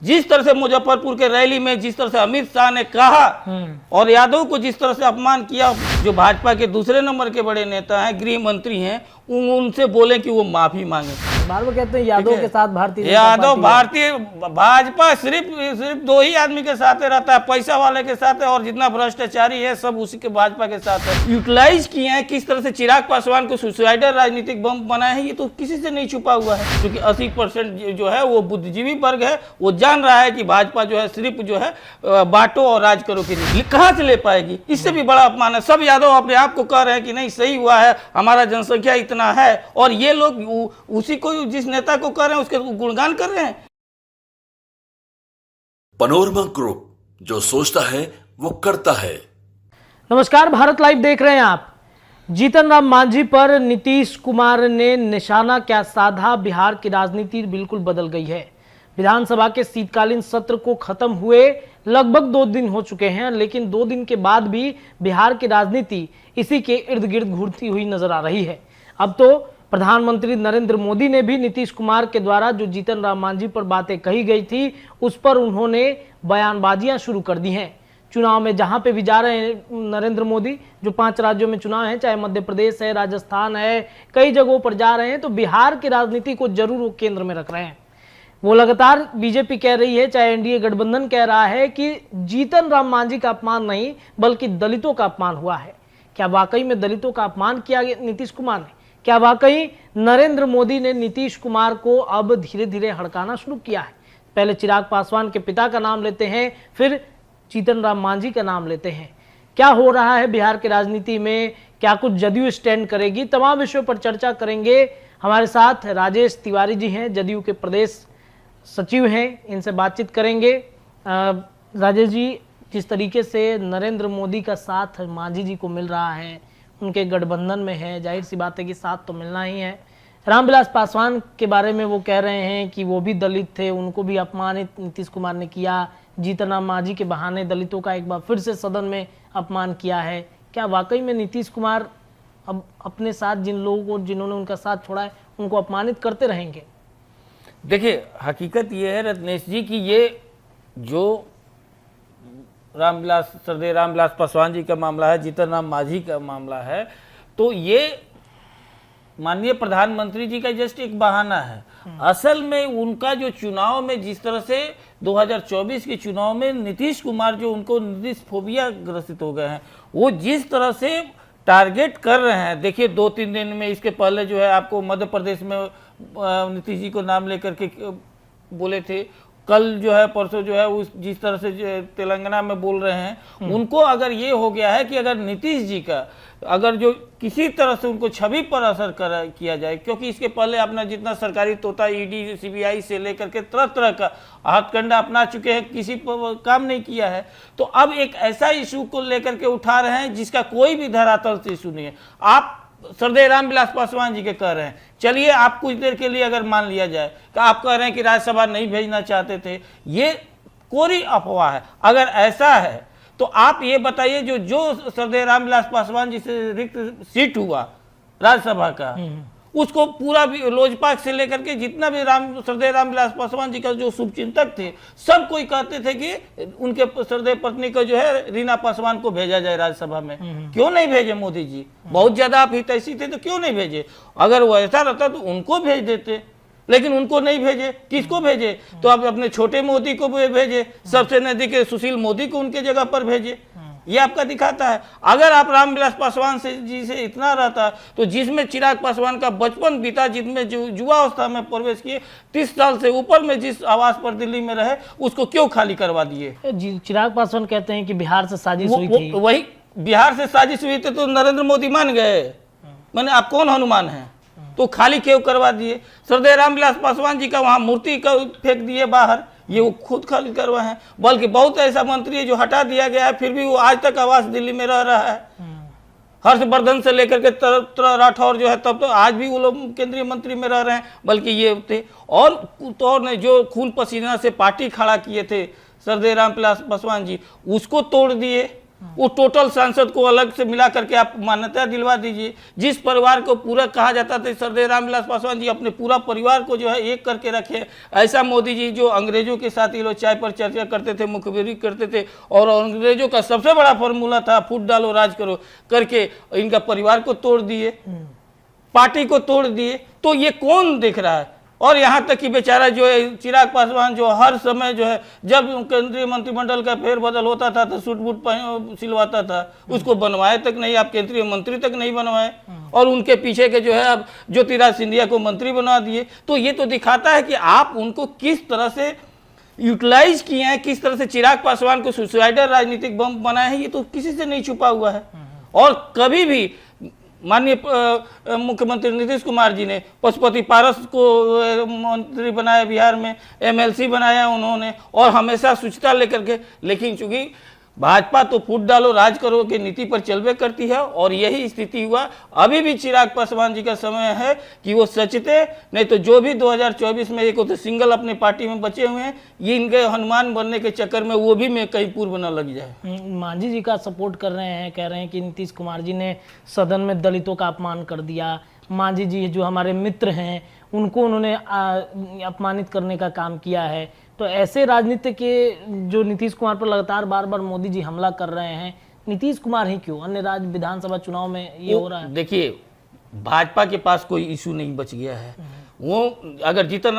जिस तरह से मुजफ्फरपुर के रैली में जिस तरह से अमित शाह ने कहा और यादव को जिस तरह से अपमान किया, जो भाजपा के दूसरे नंबर के बड़े नेता हैं, गृह मंत्री हैं, उनसे बोले कि वो माफी मांगे। बार बार कहते हैं यादव के साथ भारतीय यादव भारतीय भाजपा सिर्फ दो ही आदमी के साथ रहता है, पैसा वाले के साथ है, और जितना भ्रष्टाचारी है सब उसी के भाजपा के साथ है। यूटिलाइज किए हैं किस तरह से चिराग पासवान को सुसाइडल राजनीतिक बम बनाए हैं, ये तो किसी से नहीं छुपा हुआ है। क्योंकि 80% जो है वो बुद्धिजीवी वर्ग है, वो जान रहा है कि भाजपा जो है सिर्फ जो है बांटो और राज करो की नहीं, कहाँ से ले पाएगी। इससे भी बड़ा अपमान है। सब यादव अपने आप को कह रहे हैं कि नहीं सही हुआ है, हमारा जनसंख्या इतना है, और ये लोग उसी को जिस नेता को कर रहे हैं उसके गुणगान कर रहे हैं। पनोरमा ग्रुप, जो सोचता है वो करता है। नमस्कार, भारत लाइव देख रहे हैं आप। जीतन राम मांझी पर नीतीश कुमार ने निशाना क्या साधा, बिहार की राजनीति बिल्कुल बदल गई है। विधानसभा के शीतकालीन सत्र को खत्म हुए लगभग 2 दिन हो चुके हैं, लेकिन 2 दिन के बाद भी बिहार की राजनीति इसी के इर्द गिर्द घूरती हुई नजर आ रही है। अब तो प्रधानमंत्री नरेंद्र मोदी ने भी नीतीश कुमार के द्वारा जो जीतन राम मांझी पर बातें कही गई थी उस पर उन्होंने बयानबाजियां शुरू कर दी हैं। चुनाव में जहां पे भी जा रहे हैं नरेंद्र मोदी, जो 5 राज्यों में चुनाव है, चाहे मध्य प्रदेश है, राजस्थान है, कई जगहों पर जा रहे हैं, तो बिहार की राजनीति को जरूर वो केंद्र में रख रहे हैं। वो लगातार बीजेपी कह रही है, चाहे एनडीए गठबंधन कह रहा है कि जीतन राम मांझी का अपमान नहीं बल्कि दलितों का अपमान हुआ है। क्या वाकई में दलितों का अपमान किया नीतीश कुमार ने? क्या वाकई नरेंद्र मोदी ने नीतीश कुमार को अब धीरे धीरे हड़काना शुरू किया है? पहले चिराग पासवान के पिता का नाम लेते हैं, फिर जीतन राम मांझी का नाम लेते हैं। क्या हो रहा है बिहार की राजनीति में? क्या कुछ जदयू स्टैंड करेगी? तमाम विषयों पर चर्चा करेंगे। हमारे साथ राजेश तिवारी जी हैं, जदयू के प्रदेश सचिव हैं, इनसे बातचीत करेंगे। राजेश जी, जिस तरीके से नरेंद्र मोदी का साथ मांझी जी को मिल रहा है, उनके गठबंधन में है, जाहिर सी बात है कि साथ तो मिलना ही है। रामविलास पासवान के बारे में वो कह रहे हैं कि वो भी दलित थे, उनको भी अपमानित नीतीश कुमार ने किया। जीतन राम मांझी के बहाने दलितों का एक बार फिर से सदन में अपमान किया है। क्या वाकई में नीतीश कुमार अब अपने साथ जिन लोगों को, जिन्होंने उनका साथ छोड़ा है, उनको अपमानित करते रहेंगे? देखिए, हकीकत ये है रत्नेश जी कि ये जो सरदेव रामविलास पासवान जी का मामला है, जीतन राम मांझी का मामला है, तो ये माननीय प्रधानमंत्री जी का जस्ट एक बहाना है। असल में उनका जो चुनाव में जिस तरह से 2024 के चुनाव में नीतीश कुमार जो उनको नीतीश फोबिया ग्रसित हो गए हैं, वो जिस तरह से टारगेट कर रहे हैं। देखिए 2-3 दिन में, इसके पहले जो है आपको मध्य प्रदेश में नीतीश जी को नाम लेकर के बोले थे, कल जो है परसों जो है उस जिस तरह से तेलंगाना में बोल रहे हैं, उनको अगर ये हो गया है कि अगर नीतीश जी का अगर जो किसी तरह से उनको छवि पर असर किया जाए, क्योंकि इसके पहले अपना जितना सरकारी तोता ईडी सीबीआई से लेकर के तरह तरह का हथकंडा अपना चुके हैं, किसी पर काम नहीं किया है, तो अब एक ऐसा इशू को लेकर के उठा रहे हैं जिसका कोई भी धरातल से इशू नहीं है। आप सरदेव रामविलास पासवान जी के कह रहे हैं, चलिए आप कुछ देर के लिए अगर मान लिया जाए कि आप कह रहे हैं कि राज्यसभा नहीं भेजना चाहते थे, ये कोरी अफवाह है। अगर ऐसा है तो आप ये बताइए, जो सरदेव रामविलास पासवान जी से रिक्त सीट हुआ राज्यसभा का, उसको पूरा भी लोजपा से लेकर के जितना भी सरदेव रामविलास पासवान जी का जो शुभचिंतक थे, सब कोई कहते थे कि उनके सरदेव पत्नी को जो है रीना पासवान को भेजा जाए राज्यसभा में। क्यों नहीं भेजे मोदी जी? बहुत ज्यादा आप हितैषी थे तो क्यों नहीं भेजे? अगर वो ऐसा रहता तो उनको भेज देते, लेकिन उनको नहीं भेजे। किसको भेजे? तो आप अपने छोटे मोदी को भेजे, सबसे नजदीक सुशील मोदी को उनके जगह पर भेजे। ये आपका दिखाता है। अगर आप रामविलास पासवान जी से इतना रहता तो जिसमें चिराग पासवान का बचपन बीता, जिसमें युवावस्था में प्रवेश किए, 30 साल से ऊपर में जिस आवास पर दिल्ली में रहे, उसको क्यों खाली करवा दिए? चिराग पासवान कहते हैं कि बिहार से साजिश हुई थी। वही बिहार से साजिश हुई थी तो नरेंद्र मोदी मान गए। मैंने आप कौन हनुमान है? तो खाली क्यों करवा दिए? सरदेव रामविलास पासवान जी का वहां मूर्ति का फेंक दिए बाहर, ये वो खुद खाली करवाए हैं। बल्कि बहुत ऐसा मंत्री है जो हटा दिया गया है, फिर भी वो आज तक आवास दिल्ली में रह रहा है। हर्षवर्धन से लेकर के राठौर जो है, तब तो आज भी वो लोग केंद्रीय मंत्री में रह रहे हैं। बल्कि ये थे और ने जो खून पसीना से पार्टी खड़ा किए थे सरदेव रामविलास पासवान जी, उसको तोड़ दिए। वो टोटल सांसद को अलग से मिला करके आप मान्यता दिलवा दीजिए। जिस परिवार को पूरा कहा जाता था सरदेव रामविलास पासवान जी अपने पूरा परिवार को जो है एक करके रखे, ऐसा मोदी जी जो अंग्रेजों के साथ ये लोग चाय पर चर्चा करते थे, मुखबिरी करते थे, और अंग्रेजों का सबसे बड़ा फॉर्मूला था फूट डालो राज करो करके इनका परिवार को तोड़ दिए, पार्टी को तोड़ दिए। तो ये कौन देख रहा है? और यहाँ तक कि बेचारा जो है चिराग पासवान जो हर समय जो है जब केंद्रीय मंत्रिमंडल का फेरबदल होता था तो सूट बूट सिलवाता था, उसको बनवाए तक नहीं, आप केंद्रीय मंत्री तक नहीं बनवाए, और उनके पीछे के जो है अब ज्योतिराज सिंधिया को मंत्री बना दिए। तो ये तो दिखाता है कि आप उनको किस तरह से यूटिलाइज किए हैं, किस तरह से चिराग पासवान को सुसाइडल राजनीतिक बम बनाए हैं, ये तो किसी से नहीं छुपा हुआ है। और कभी भी माननीय मुख्यमंत्री नीतीश कुमार जी ने पशुपति पारस को मंत्री बनाया, बिहार में एमएलसी बनाया उन्होंने, और हमेशा सूचना लेकर के। लेकिन चूंकि भाजपा तो फूट डालो राज करो की नीति पर चलवे करती है, और यही स्थिति हुआ। अभी भी चिराग पासवान जी का समय है कि वो सचते, नहीं तो जो भी 2024 में एक होते सिंगल अपने पार्टी में बचे हुए हैं, ये इनके हनुमान बनने के चक्कर में वो भी में कहीं पूर्व न लग जाए। मांझी जी का सपोर्ट कर रहे हैं, कह रहे हैं कि नीतीश कुमार जी ने सदन में दलितों का अपमान कर दिया। मांझी जी जो हमारे मित्र हैं उनको उन्होंने अपमानित करने का काम किया है। तो ऐसे राजनीति के जो नीतीश कुमार पर लगातार बार बार मोदी जी हमला कर रहे हैं, नीतीश कुमार ही क्यों, अन्य राज्य विधानसभा चुनाव में ये हो रहा है? देखिए, भाजपा के पास कोई इशू नहीं बच गया है। वो अगर जीतन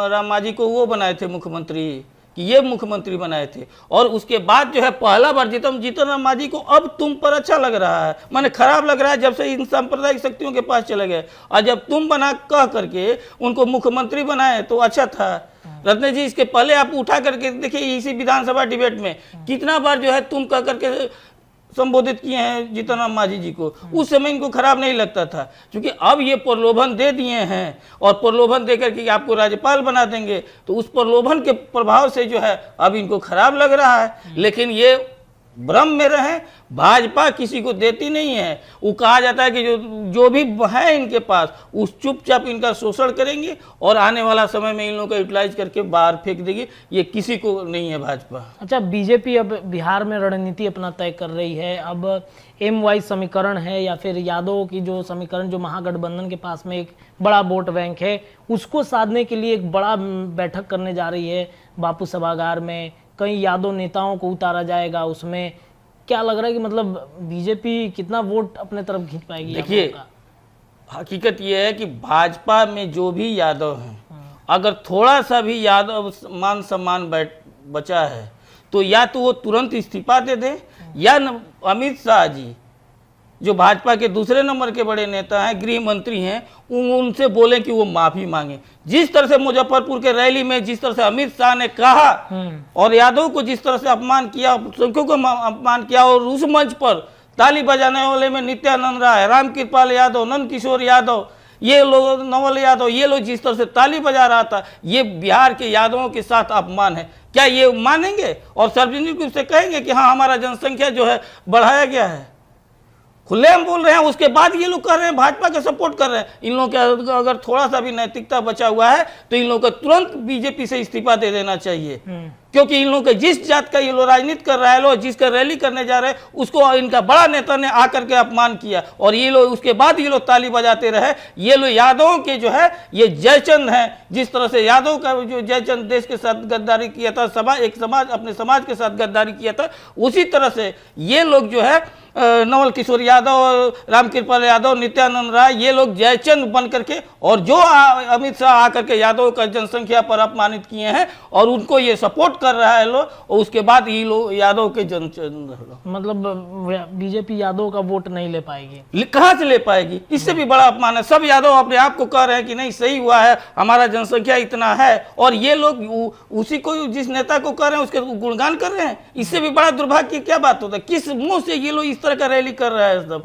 राम मांझी को वो बनाए थे मुख्यमंत्री, कि ये मुख्यमंत्री बनाए थे, और उसके बाद जो है पहला बार जीतन राम मांझी को अब तुम पर अच्छा लग रहा है, माने खराब लग रहा है जब से इन सांप्रदायिक शक्तियों के पास चले गए। और जब तुम बना कह करके उनको मुख्यमंत्री बनाए तो अच्छा था। रत्न जी, इसके पहले आप उठा करके देखिए, इसी विधानसभा डिबेट में कितना बार जो है तुम कह करके संबोधित किए हैं जीतन राम मांझी जी को। उस समय इनको खराब नहीं लगता था, क्योंकि अब ये प्रलोभन दे दिए हैं, और प्रलोभन देकर के आपको राज्यपाल बना देंगे, तो उस प्रलोभन के प्रभाव से जो है अब इनको खराब लग रहा है। लेकिन ये भ्रम में रहे, भाजपा किसी को देती नहीं है। वो कहा जाता है कि जो भी है इनके पास, उस चुपचाप इनका शोषण करेंगे, और आने वाला समय में इन लोगों को यूटिलाइज करके बाहर फेंक देगी। ये किसी को नहीं है भाजपा। अच्छा, बीजेपी अब बिहार में रणनीति अपना तय कर रही है। अब MY समीकरण है या फिर यादव की जो समीकरण, जो महागठबंधन के पास में एक बड़ा वोट बैंक है, उसको साधने के लिए एक बड़ा बैठक करने जा रही है बापू सभागार में। कई यादव नेताओं को उतारा जाएगा उसमें। क्या लग रहा है कि मतलब बीजेपी कितना वोट अपने तरफ खींच पाएगी? देखिए, हकीकत यह है कि भाजपा में जो भी यादव हैं, अगर थोड़ा सा भी यादव मान सम्मान बचा है, तो या तो वो तुरंत इस्तीफा दे दें, या अमित शाह जी जो भाजपा के दूसरे नंबर के बड़े नेता हैं, गृह मंत्री हैं, उनसे बोलें कि वो माफी मांगे। जिस तरह से मुजफ्फरपुर के रैली में जिस तरह से अमित शाह ने कहा, और यादव को जिस तरह से अपमान किया, अल्पसंख्यकों को अपमान किया, और उस मंच पर ताली बजाने वाले में नित्यानंद राय, रामकृपाल यादव, नंद किशोर यादव, ये लोग, नवल यादव, ये लोग जिस तरह से ताली बजा रहा था, ये बिहार के यादवों के साथ अपमान है। क्या ये मानेंगे और सार्वजनिक रूप से कहेंगे कि हाँ हमारा जनसंख्या जो है बढ़ाया गया है? खुले हम बोल रहे हैं, उसके बाद ये लोग कर रहे हैं भाजपा का सपोर्ट कर रहे हैं। इन लोगों के अगर थोड़ा सा भी नैतिकता बचा हुआ है तो इन लोगों को तुरंत बीजेपी से इस्तीफा दे देना चाहिए, क्योंकि इन लोगों के जिस जात का ये लोग राजनीति कर रहा है, लोग जिसका रैली करने जा रहे हैं, उसको इनका बड़ा नेता ने आकर के अपमान किया, और ये लोग उसके बाद ये लोग ताली बजाते रहे। ये लोग यादवों के जो है ये जयचंद हैं। जिस तरह से यादव का जो जयचंद देश के साथ गद्दारी किया था, एक समाज अपने समाज के साथ गद्दारी किया था, उसी तरह से ये लोग जो है नवल किशोर यादव, रामकृपाल यादव, नित्यानंद राय, ये लोग जयचंद बन करके, और जो अमित शाह आकर के यादव का जनसंख्या पर अपमानित किए हैं, और उनको ये सपोर्ट कर रहा है लोग, और उसके बाद ये लोग यादव के जनचंद, मतलब बीजेपी यादव का वोट नहीं ले पाएगी। कहाँ से ले पाएगी? इससे भी बड़ा अपमान है। सब यादव अपने आप को कह रहे हैं कि नहीं सही हुआ है, हमारा जनसंख्या इतना है, और ये लोग उसी को, जिस नेता को कह रहे हैं उसके गुणगान कर रहे हैं। इससे भी बड़ा दुर्भाग्य की क्या बात होता है? किस मुंह से ये लोग इस तरह का रैली कर रहा है सब?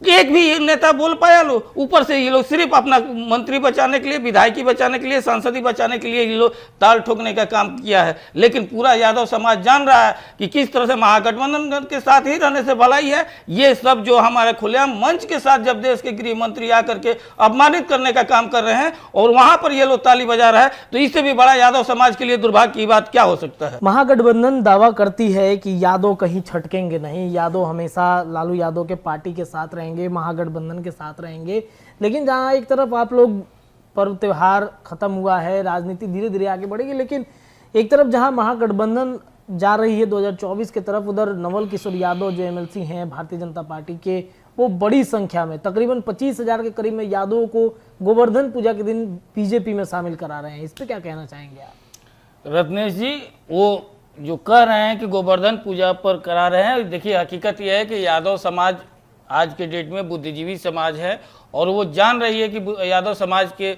एक भी ये नेता बोल पाया लोग, ऊपर से ये लोग सिर्फ अपना मंत्री बचाने के लिए, विधायकी बचाने के लिए, सांसदी बचाने के लिए ये लोग ताल ठोकने का काम किया है। लेकिन पूरा यादव समाज जान रहा है कि किस तरह से महागठबंधन के साथ ही रहने से भलाई है। ये सब जो हमारे खुलेआम मंच के साथ जब देश के गृह मंत्री आकर के अपमानित करने का काम कर रहे हैं और वहां पर ये लोग ताली बजा रहा है, तो इससे भी बड़ा यादव समाज के लिए दुर्भाग्य की बात क्या हो सकता है। महागठबंधन दावा करती है कि यादव कहीं छटकेंगे नहीं, यादव हमेशा लालू यादव के पार्टी के साथ रहेंगे, महागठबंधन के साथ रहेंगे। लेकिन जहां एक तरफ आप लोग पर्व त्योहार खत्म हुआ है, राजनीति धीरे धीरे आगे बढ़ेगी, लेकिन एक तरफ जहां महागठबंधन जा रही है 2024 की तरफ, उधर नवल किशोर यादव जो एमएलसी हैं भारतीय जनता पार्टी के, वो बड़ी संख्या में तकरीबन 25,000 के करीब में यादवों को गोवर्धन पूजा के दिन बीजेपी में शामिल करा रहे हैं। इस पर क्या कहना चाहेंगे आप? रत्नेश जी, वो जो कह रहे हैं कि गोवर्धन पूजा पर करा रहे हैं, देखिए हकीकत यह है कि यादव समाज आज के डेट में बुद्धिजीवी समाज है और वो जान रही है कि यादव समाज के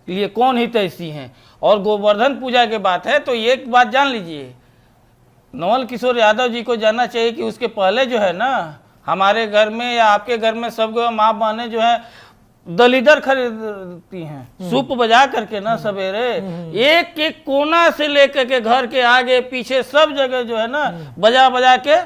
लिए कौन हितैषी हैं। और गोवर्धन पूजा की बात है तो एक बात जान लीजिए, नवल किशोर यादव जी को जानना चाहिए कि उसके पहले जो है ना, हमारे घर में या आपके घर में सब माँ बहनें जो है दलीदर खरीदती हैं, सूप बजा करके ना सवेरे, एक एक कोना से लेकर के घर के आगे पीछे सब जगह जो है ना बजा बजा के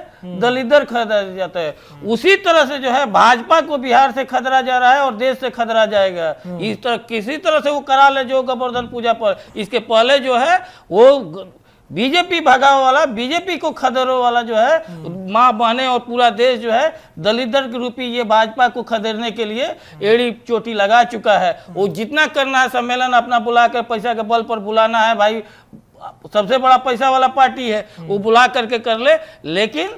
दलीदर खरीदा जाता है। उसी तरह से जो है भाजपा को बिहार से खतरा जा रहा है और देश से खतरा जाएगा। इस तरह किसी तरह से वो करा ले जो गोवर्धन पूजा पर, इसके पहले जो है वो बीजेपी भगाव वाला, बीजेपी को खदेड़ो वाला जो है माँ बहने और पूरा देश जो है दलिदर के रूपी ये भाजपा को खदेड़ने के लिए एड़ी चोटी लगा चुका है। वो जितना करना है सम्मेलन अपना बुलाकर पैसा के बल पर बुलाना है, भाई सबसे बड़ा पैसा वाला पार्टी है, वो बुला करके कर ले। लेकिन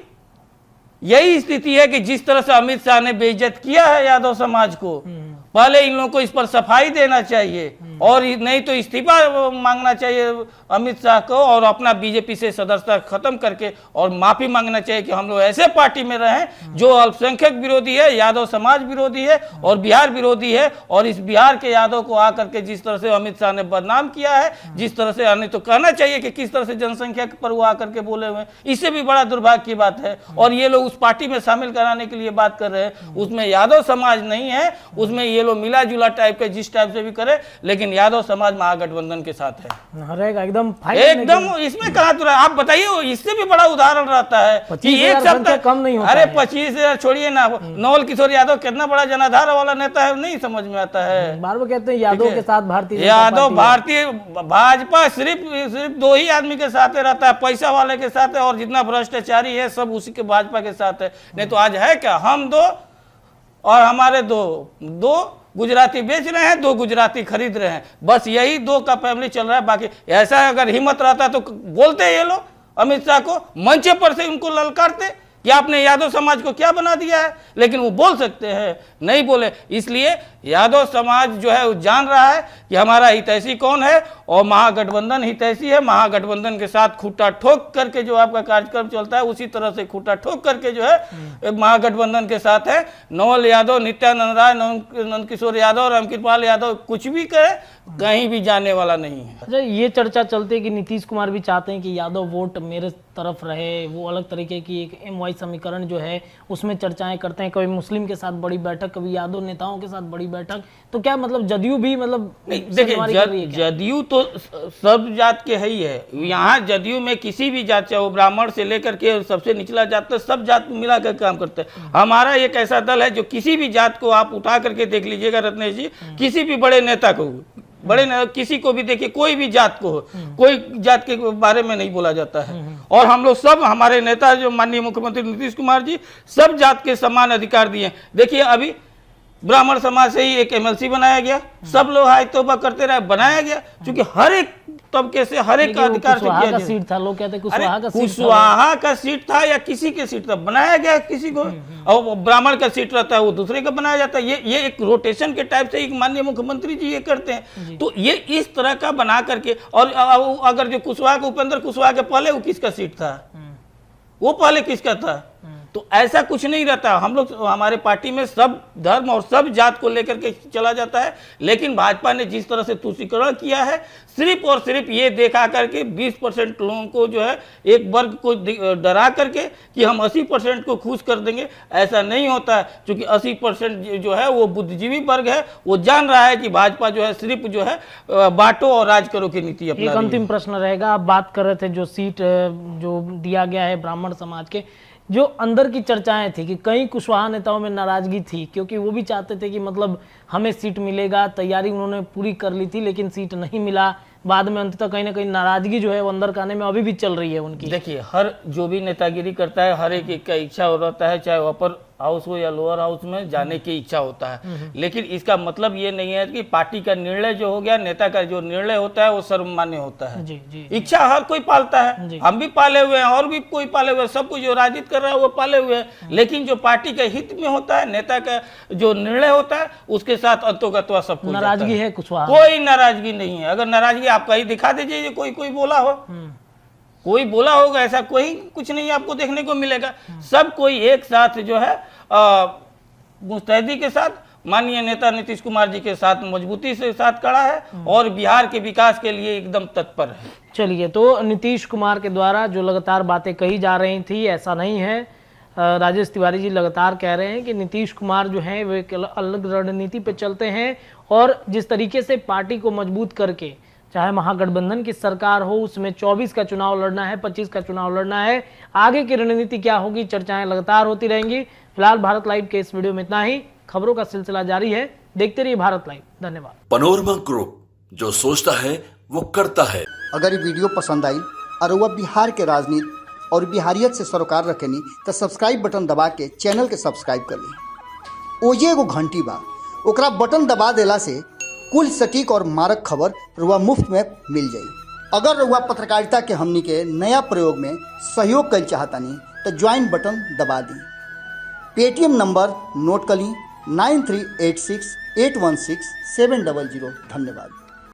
यही स्थिति है कि जिस तरह से अमित शाह ने बेइज्जत किया है यादव समाज को, पहले इन लोगों को इस पर सफाई देना चाहिए और नहीं तो इस्तीफा मांगना चाहिए अमित शाह को और अपना बीजेपी से सदस्यता खत्म करके और माफी मांगना चाहिए कि हम लोग ऐसे पार्टी में रहें जो अल्पसंख्यक विरोधी है, यादव समाज विरोधी है और बिहार विरोधी है। और इस बिहार के यादव को आकर के जिस तरह से अमित शाह ने बदनाम किया है, जिस तरह से नहीं तो कहना चाहिए कि किस तरह से जनसंख्या पर वो आकर के बोले हुए, इससे भी बड़ा दुर्भाग्य की बात है। और ये लोग उस पार्टी में शामिल कराने के लिए बात कर रहे हैं, उसमें यादव समाज नहीं है, उसमें ये लोग मिला जुला टाइप के जिस टाइप से भी करे, लेकिन यादव समाज महागठबंधन के साथ है एकदम। इसमें कहा तो आप बताइए, इससे भी बड़ा उदाहरण रहता है कि एक सप्ताह कम नहीं होता। अरे 25,000 छोड़िए ना, नवल किशोर यादव कितना बड़ा जनाधार वाला नेता है, नहीं समझ में आता है। बार बार कहते हैं यादव के साथ भारतीय यादव भारतीय भाजपा सिर्फ दो ही आदमी के साथ रहता है, पैसा वाले के साथ है और जितना भ्रष्टाचारी है सब उसी के भाजपा के साथ है। नहीं तो आज है क्या, हम दो और हमारे दो गुजराती बेच रहे हैं, 2 गुजराती खरीद रहे हैं, बस यही 2 का फैमिली चल रहा है। बाकी ऐसा अगर हिम्मत रहता तो बोलते ये लोग अमित शाह को, मंच पर से उनको ललकारते कि आपने यादव समाज को क्या बना दिया है, लेकिन वो बोल सकते हैं, नहीं बोले। इसलिए यादव समाज जो है वो जान रहा है कि हमारा हितैषी कौन है और महागठबंधन हितैषी है। महागठबंधन के साथ खूंटा ठोक करके जो आपका कार्यक्रम चलता है, उसी तरह से खूंटा ठोक करके जो है महागठबंधन के साथ है। नवल यादव, नित्यानंद राय, नंद किशोर यादव, रामकृपाल यादव कुछ भी करे, कहीं भी जाने वाला नहीं है। अच्छा, ये चर्चा चलती है कि नीतीश कुमार भी चाहते हैं कि यादव वोट मेरे तरफ रहे, वो अलग तरीके की एक MY समीकरण जो है उसमें चर्चाएं करते हैं, कभी मुस्लिम के साथ बड़ी बैठक, कभी यादव नेताओं के साथ बड़ी बैठक। तो क्या मतलब जदयू भी मतलब देखिए, जदयू तो सब जात के है ही है। यहाँ जदयू में किसी भी जात, चाहे वो ब्राह्मण से लेकर के सबसे निचला जात तक सब जात मिला कर काम करते हैं। हमारा एक ऐसा दल है जो किसी भी जात को आप उठा करके देख लीजिएगा रत्नेश जी, किसी भी बड़े नेता को, किसी को भी देखिए, कोई भी जात को हो, कोई जात के बारे में नहीं बोला जाता है। और हम लोग सब, हमारे नेता जो माननीय मुख्यमंत्री नीतीश कुमार जी, सब जात के समान अधिकार दिए। देखिए अभी ब्राह्मण समाज से ही एक MLC बनाया गया, सब लोग हाय तौबा करते रहे, बनाया गया, क्योंकि हर एक तबके से हर एक का अधिकार से किया सीट था। लोग कहते कुशवाहा का सीट था या किसी के सीट था, बनाया गया किसी को, और ब्राह्मण का सीट रहता है वो दूसरे का बनाया जाता है। ये एक रोटेशन के टाइप से एक माननीय मुख्यमंत्री जी ये करते हैं। तो ये इस तरह का बना करके, और अगर जो कुशवाहा का, उपेंद्र कुशवाहा के पहले वो किसका सीट था, वो पहले किसका था, तो ऐसा कुछ नहीं रहता। हम लोग, हमारे पार्टी में सब धर्म और सब जात को लेकर के चला जाता है, लेकिन भाजपा ने जिस तरह से तुष्टीकरण किया है, सिर्फ और सिर्फ ये देखा करके 20% लोगों को जो है, एक वर्ग को डरा करके कि हम 80% को खुश कर देंगे, ऐसा नहीं होता है। क्योंकि 80% जो है वो बुद्धिजीवी वर्ग है, वो जान रहा है कि भाजपा जो है सिर्फ जो है बांटो और राज करो की नीति अपना एक रही है। अंतिम प्रश्न रहेगा, आप बात कर रहे थे जो सीट जो दिया गया है ब्राह्मण समाज के, जो अंदर की चर्चाएं थी कि कई कुशवाहा नेताओं में नाराजगी थी, क्योंकि वो भी चाहते थे कि मतलब हमें सीट मिलेगा, तैयारी उन्होंने पूरी कर ली थी, लेकिन सीट नहीं मिला। बाद में अंततः कहीं ना कहीं नाराजगी जो है वो अंदर खाने में अभी भी चल रही है उनकी। देखिए, हर जो भी नेतागिरी करता है, हर एक का इच्छा होता है, चाहे वो अपर हाउस हो या लोअर हाउस में जाने की इच्छा होता है। लेकिन इसका मतलब ये नहीं है कि पार्टी का निर्णय जो हो गया, नेता का जो निर्णय होता है वो सर्वमान्य होता है। जी जी। इच्छा हर कोई पालता है, हम भी पाले हुए हैं और भी कोई पाले हुए हैं, सब कोई जो राजनीति कर रहा है वो पाले हुए हैं। लेकिन जो पार्टी के हित में होता है, नेता का जो निर्णय होता है, उसके साथ अंतोगत्वा सब कुछ नाराजगी है कुशवाहा? कोई नाराजगी नहीं है। अगर नाराजगी आप कहीं दिखा दीजिए, कोई बोला हो, कोई बोला होगा, ऐसा कोई कुछ नहीं आपको देखने को मिलेगा। सब कोई एक साथ जो है मुस्तैदी के साथ माननीय नेता नीतीश कुमार जी के साथ मजबूती से साथ खड़ा है और बिहार के विकास के लिए एकदम तत्पर है। चलिए, तो नीतीश कुमार के द्वारा जो लगातार बातें कही जा रही थी, ऐसा नहीं है। राजेश तिवारी जी लगातार कह रहे हैं कि नीतीश कुमार जो है वे अलग रणनीति पे चलते हैं और जिस तरीके से पार्टी को मजबूत करके, चाहे महागठबंधन की सरकार हो, उसमें 24 का चुनाव लड़ना है, 25 का चुनाव लड़ना है, आगे की रणनीति क्या होगी, चर्चाएं लगातार होती रहेंगी। फिलहाल भारत लाइव के इस वीडियो में इतना ही। खबरों का सिलसिला जारी है, देखते रहिए भारत लाइव। धन्यवाद। पनोरमा ग्रुप, जो सोचता है वो करता है। अगर ये वीडियो पसंद आई और वह बिहार के राजनीति और बिहारियत से सरोकार रखेनी तो सब्सक्राइब बटन दबा के चैनल के सब्सक्राइब कर ली। ओजे एगो घंटी बा, ओकरा बटन दबा देला से कुल सटीक और मारक खबर रुआ मुफ्त में मिल जाई। अगर रुआ पत्रकारिता के हमनी के नया प्रयोग में सहयोग कर चाहतानी तो ज्वाइन बटन दबा दी। पेटीएम नंबर नोट कर ली 9386816700। धन्यवाद।